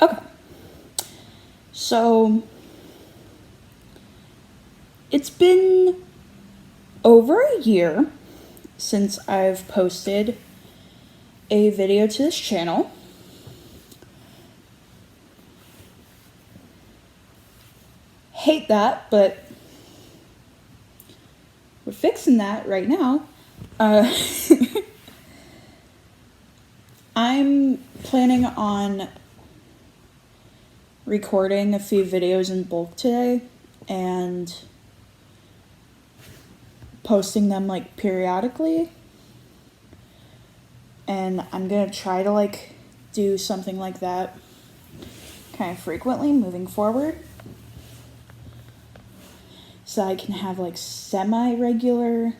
Okay. So, it's been over a year since I've posted a video to this channel. Hate that, but we're fixing that right now. I'm planning on recording a few videos in bulk today and posting them like periodically. And I'm gonna try to do something like that kind of frequently moving forward, so I can have semi-regular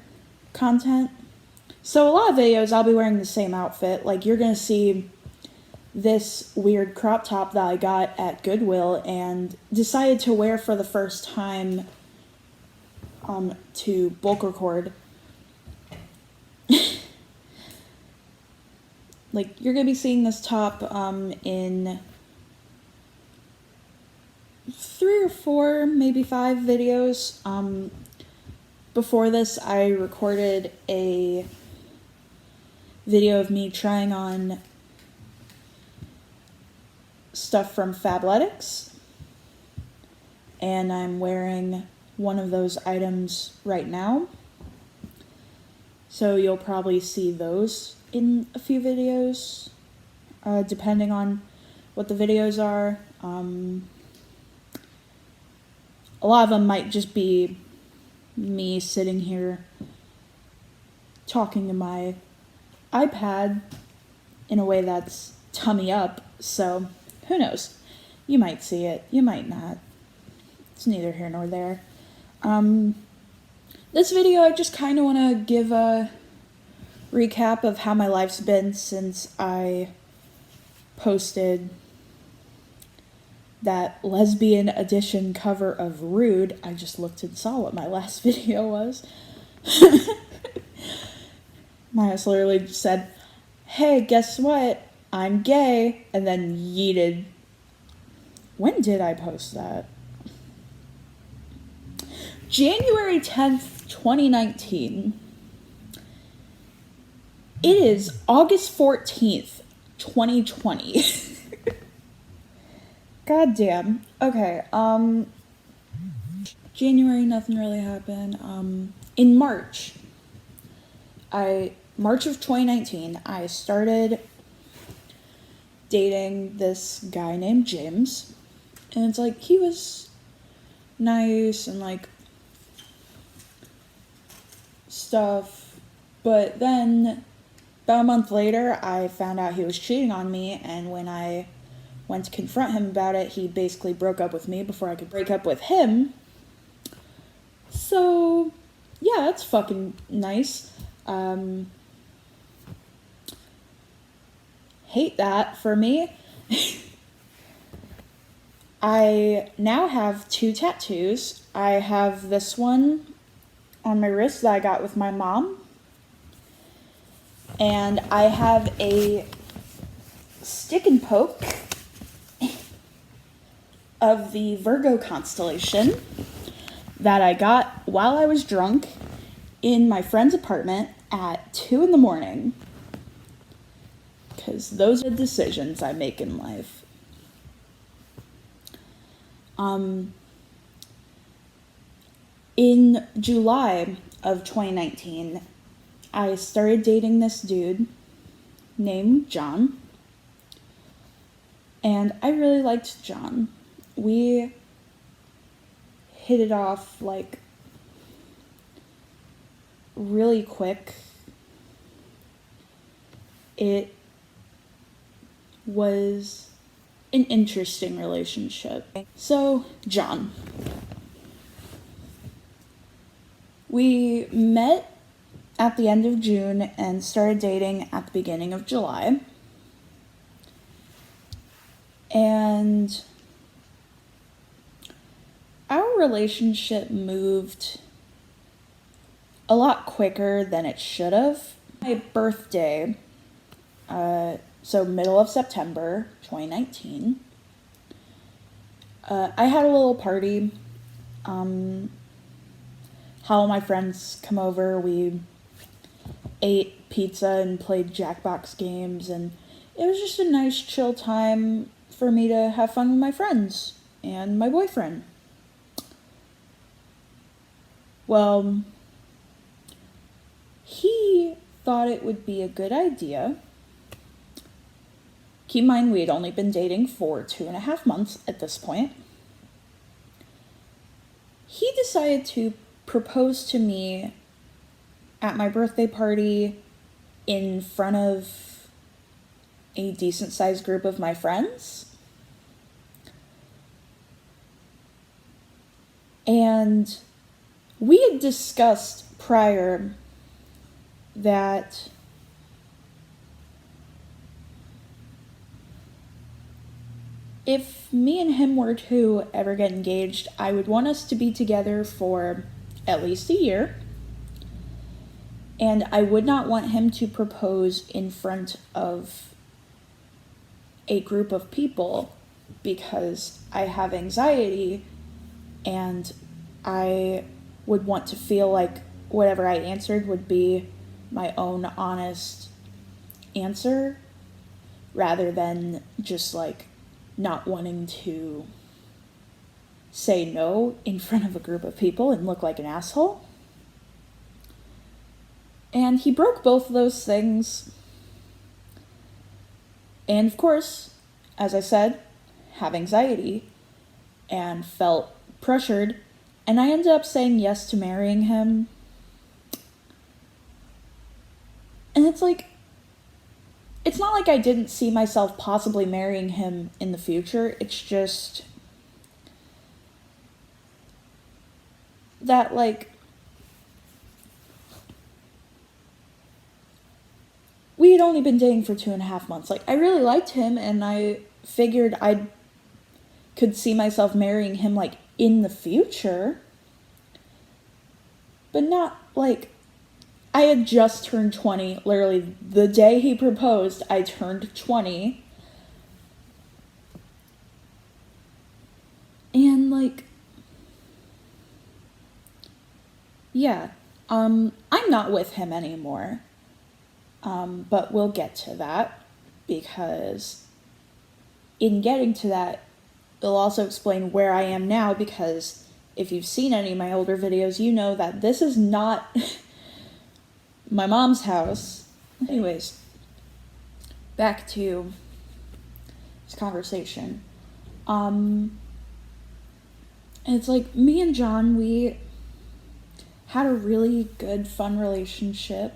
content. So a lot of videos I'll be wearing the same outfit. Like, you're gonna see this weird crop top that I got at Goodwill and decided to wear for the first time to bulk record. You're gonna be seeing this top in 3 or 4, maybe 5 videos. Before this, I recorded a video of me trying on stuff from Fabletics, and I'm wearing one of those items right now. So you'll probably see those in a few videos, depending on what the videos are. A lot of them might just be me sitting here talking to my iPad in a way that's tummy up, so who knows? You might see it, you might not. It's neither here nor there. This video, I just kind of want to give a recap of how my life's been since I posted that lesbian edition cover of Rude. I just looked and saw what my last video was. Miles literally just said, "Hey, guess what? I'm gay," and then yeeted. When did I post that? January 10th, 2019. It is August 14th, 2020. God damn. Okay, January, nothing really happened. In March of 2019, I started dating this guy named James, and it's he was nice and stuff, but then about a month later, I found out he was cheating on me, and when I went to confront him about it, he basically broke up with me before I could break up with him. So, yeah, that's fucking nice. Hate that for me. I now have 2 tattoos. I have this one on my wrist that I got with my mom. And I have a stick and poke of the Virgo constellation that I got while I was drunk in my friend's apartment at 2 in the morning. Because those are the decisions I make in life. In July of 2019, I started dating this dude named John. And I really liked John. We hit it off really quick. It was an interesting relationship. So, John. We met at the end of June and started dating at the beginning of July. And our relationship moved a lot quicker than it should have. My birthday, so middle of September 2019, I had a little party. Had all my friends come over. We ate pizza and played Jackbox games, and it was just a nice chill time for me to have fun with my friends and my boyfriend. Well, he thought it would be a good idea. Keep in mind, we had only been dating for 2.5 months at this point. He decided to propose to me at my birthday party in front of a decent-sized group of my friends. And we had discussed prior that if me and him were to ever get engaged, I would want us to be together for at least a year. And I would not want him to propose in front of a group of people because I have anxiety and I would want to feel like whatever I answered would be my own honest answer rather than just like not wanting to say no in front of a group of people and look like an asshole. And he broke both of those things. And of course, as I said, have anxiety and felt pressured. And I ended up saying yes to marrying him. And it's like, it's not like I didn't see myself possibly marrying him in the future. It's just that, like, we had only been dating for 2.5 months. Like, I really liked him, and I figured I could see myself marrying him, like, in the future. But not, like, I had just turned 20. Literally, the day he proposed, I turned 20. And, like, yeah, I'm not with him anymore. But we'll get to that, because in getting to that, it'll also explain where I am now, because if you've seen any of my older videos, you know that this is not my mom's house. Anyways, back to this conversation. It's like me and John, we had a really good, fun relationship.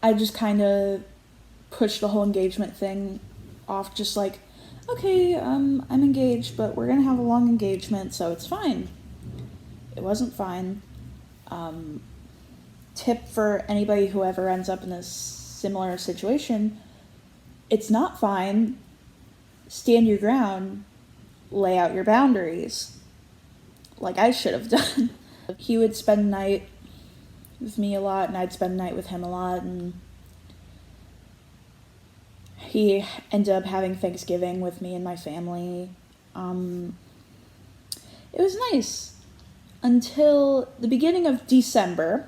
I just kind of pushed the whole engagement thing off, just like, okay, I'm engaged, but we're gonna have a long engagement, so it's fine. It wasn't fine. Tip for anybody who ever ends up in a similar situation, it's not fine. Stand your ground, lay out your boundaries, like I should have done. He would spend the night with me a lot, and I'd spend the night with him a lot, and he ended up having Thanksgiving with me and my family. It was nice until the beginning of December.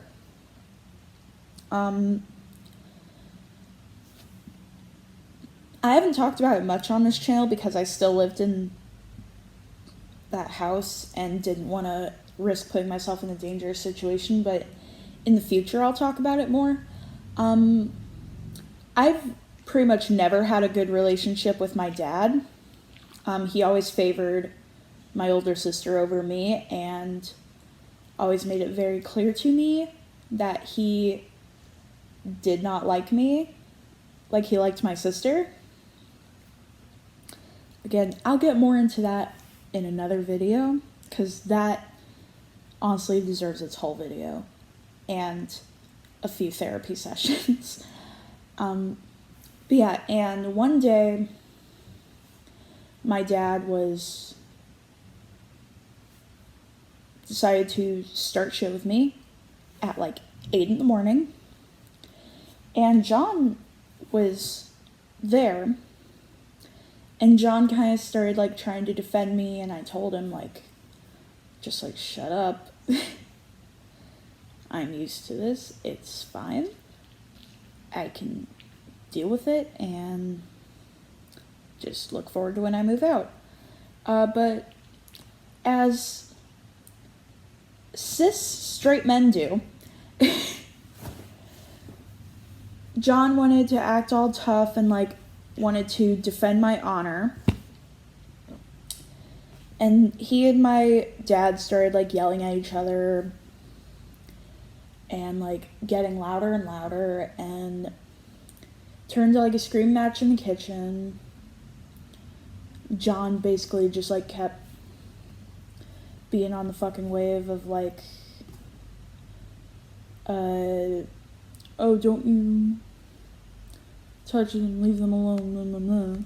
I haven't talked about it much on this channel because I still lived in that house and didn't want to risk putting myself in a dangerous situation, but in the future I'll talk about it more. I've pretty much never had a good relationship with my dad. He always favored my older sister over me and always made it very clear to me that he did not like me like he liked my sister. Again, I'll get more into that in another video, because that honestly deserves its whole video and a few therapy sessions. But yeah, and one day my dad decided to start shit with me at like 8 in the morning, and John was there, And John kind of started, like, trying to defend me, and I told him, like, just, like, shut up. I'm used to this. It's fine. I can deal with it, and just look forward to when I move out. But as cis straight men do, John wanted to act all tough and, like, wanted to defend my honor. And he and my dad started, like, yelling at each other and, like, getting louder and louder, and turned to, like, a scream match in the kitchen. John basically just, like, kept being on the fucking wave of, like, oh, don't you touch them, leave them alone, blah, blah, blah.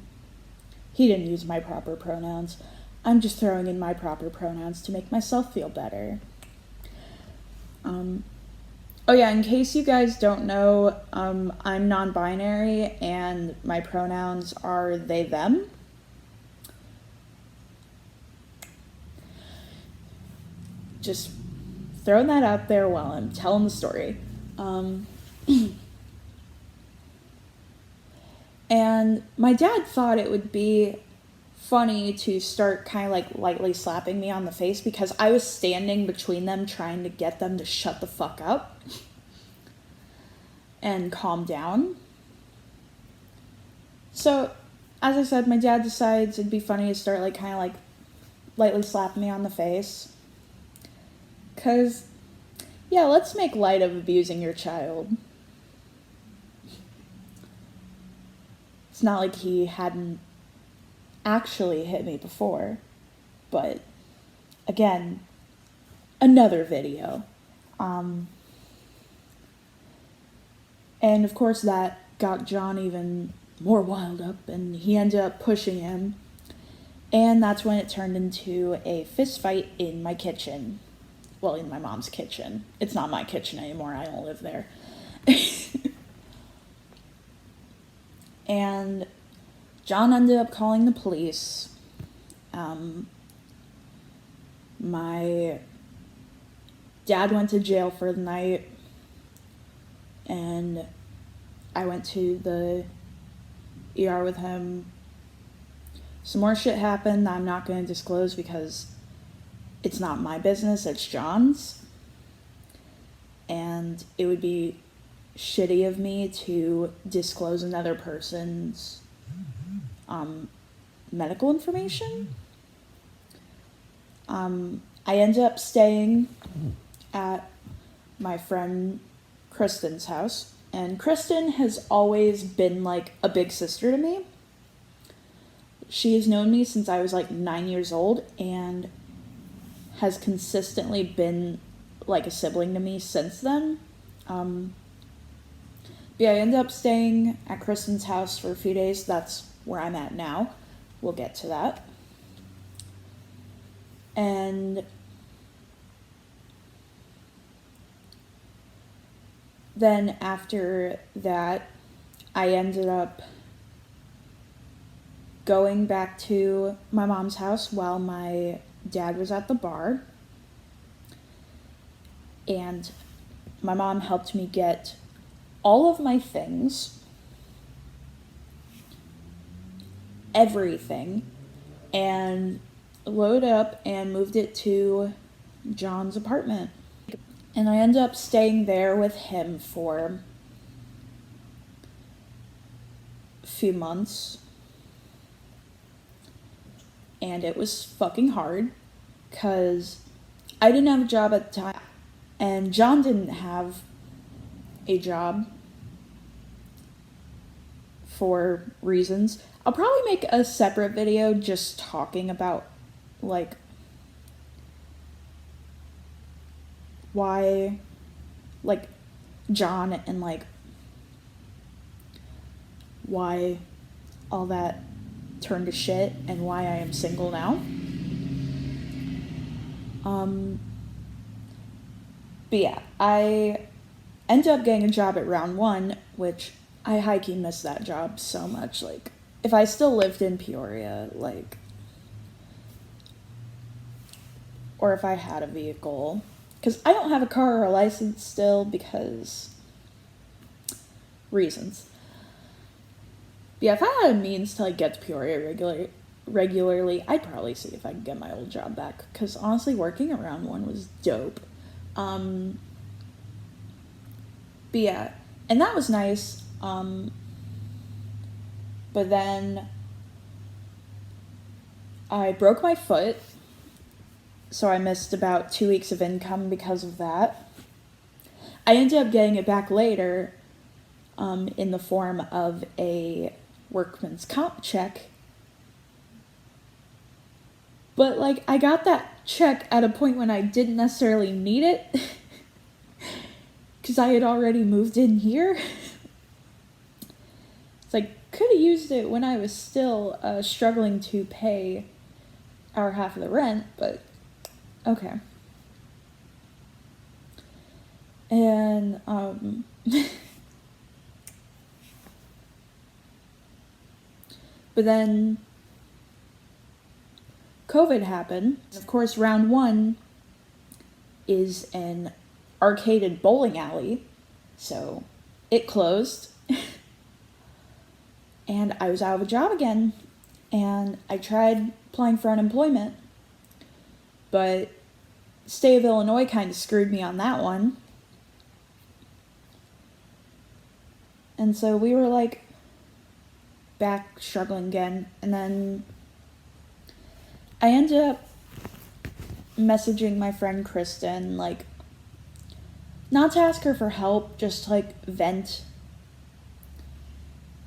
He didn't use my proper pronouns. I'm just throwing in my proper pronouns to make myself feel better. Oh yeah, in case you guys don't know, I'm non-binary and my pronouns are they, them. Just throwing that out there while I'm telling the story. And my dad thought it would be funny to start kind of, like, lightly slapping me on the face because I was standing between them trying to get them to shut the fuck up and calm down. So, as I said, my dad decides it'd be funny to start, like, kind of, like, lightly slapping me on the face. 'Cause, yeah, let's make light of abusing your child. It's not like he hadn't actually hit me before, but again, another video. And of course that got John even more wild up, and he ended up pushing him, and that's when it turned into a fist fight in my kitchen. Well, in my mom's kitchen. It's not my kitchen anymore, I don't live there. And John ended up calling the police. My dad went to jail for the night, and I went to the ER with him. Some more shit happened that I'm not going to disclose because it's not my business, it's John's. And it would be shitty of me to disclose another person's medical information. I ended up staying at my friend Kristen's house, and Kristen has always been like a big sister to me. She has known me since I was like 9 years old and has consistently been like a sibling to me since then. But yeah, I ended up staying at Kristen's house for a few days. That's where I'm at now. We'll get to that. And then after that, I ended up going back to my mom's house while my dad was at the bar. And my mom helped me get all of my things, everything, and loaded up and moved it to John's apartment. And I ended up staying there with him for a few months. And it was fucking hard because I didn't have a job at the time, and John didn't have a job for reasons. I'll probably make a separate video just talking about like why like John and like why all that turned to shit and why I am single now. But yeah, I ended up getting a job at Round One, which I high-key miss that job so much. Like, if I still lived in Peoria, like, or if I had a vehicle, because I don't have a car or a license still because reasons. Yeah, if I had a means to like get to Peoria regularly, I'd probably see if I could get my old job back, because honestly, working around one was dope. But yeah, and that was nice. But then I broke my foot, so I missed about 2 weeks of income because of that. I ended up getting it back later, in the form of a workman's comp check. But like, I got that check at a point when I didn't necessarily need it, because I had already moved in here. It's like, could have used it when I was still struggling to pay our half of the rent, but okay. And but then COVID happened. Of course, round one is an arcaded bowling alley, so it closed. And I was out of a job again, and I tried applying for unemployment, but state of Illinois kind of screwed me on that one. And so we were like back struggling again, and then I ended up messaging my friend Kristen, like, not to ask her for help, just to like vent,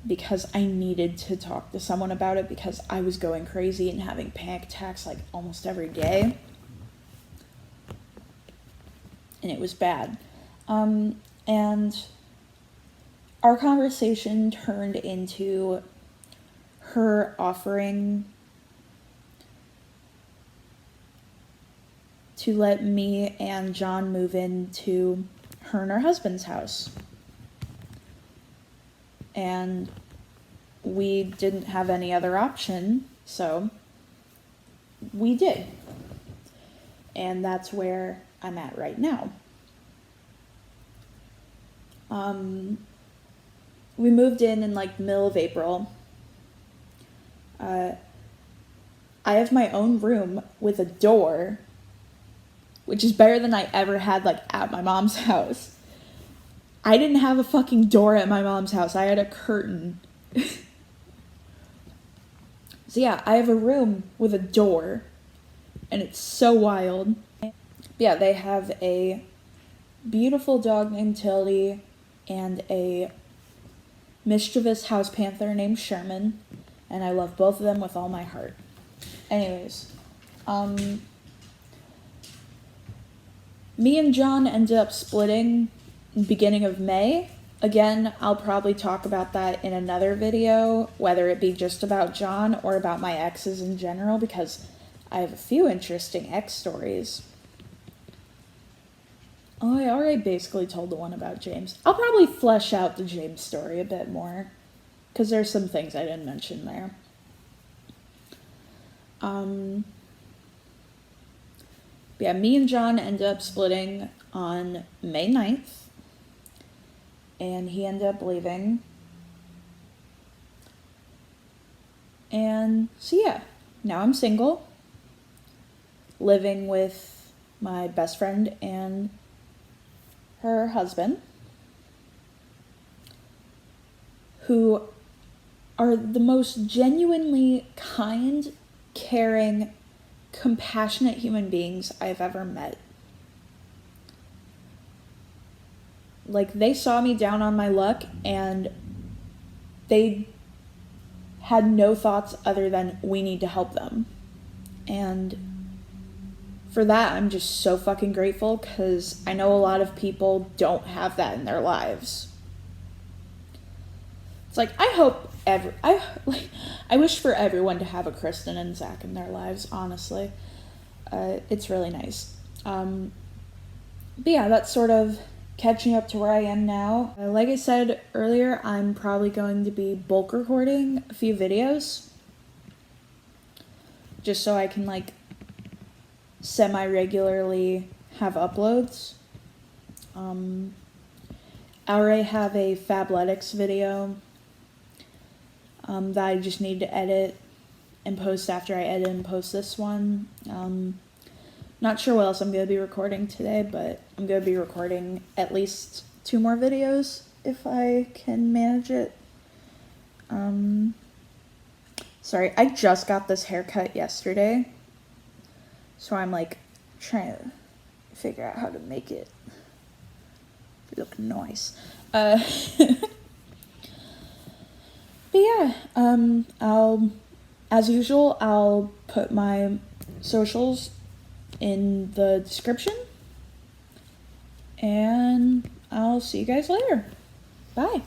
because I needed to talk to someone about it, because I was going crazy and having panic attacks like almost every day, and it was bad. And our conversation turned into her offering to let me and John move into her and her husband's house. And we didn't have any other option, so we did. And that's where I'm at right now. We moved in like the middle of April. I have my own room with a door, which is better than I ever had like at my mom's house. I didn't have a fucking door at my mom's house. I had a curtain. So yeah, I have a room with a door, and it's so wild. Yeah, they have a beautiful dog named Tildy and a mischievous house panther named Sherman, and I love both of them with all my heart. Anyways, me and John ended up splitting beginning of May. Again, I'll probably talk about that in another video, whether it be just about John or about my exes in general, because I have a few interesting ex stories. Oh, I already basically told the one about James. I'll probably flesh out the James story a bit more, because there's some things I didn't mention there. Yeah, me and John ended up splitting on May 9th. And he ended up leaving. And so yeah, now I'm single, living with my best friend and her husband, who are the most genuinely kind, caring, compassionate human beings I've ever met. Like, they saw me down on my luck, and they had no thoughts other than, we need to help them. And for that, I'm just so fucking grateful, because I know a lot of people don't have that in their lives. It's like, I hope I wish for everyone to have a Kristen and Zach in their lives, honestly. It's really nice. But yeah, that's sort of catching up to where I am now. Like I said earlier, I'm probably going to be bulk recording a few videos just so I can like semi-regularly have uploads. I already have a Fabletics video that I just need to edit and post after I edit and post this one. Not sure what else I'm going to be recording today, but I'm going to be recording at least 2 more videos if I can manage it. Sorry, I just got this haircut yesterday, so I'm like trying to figure out how to make it look nice. But yeah, as usual, I'll put my socials in the description, and I'll see you guys later. Bye.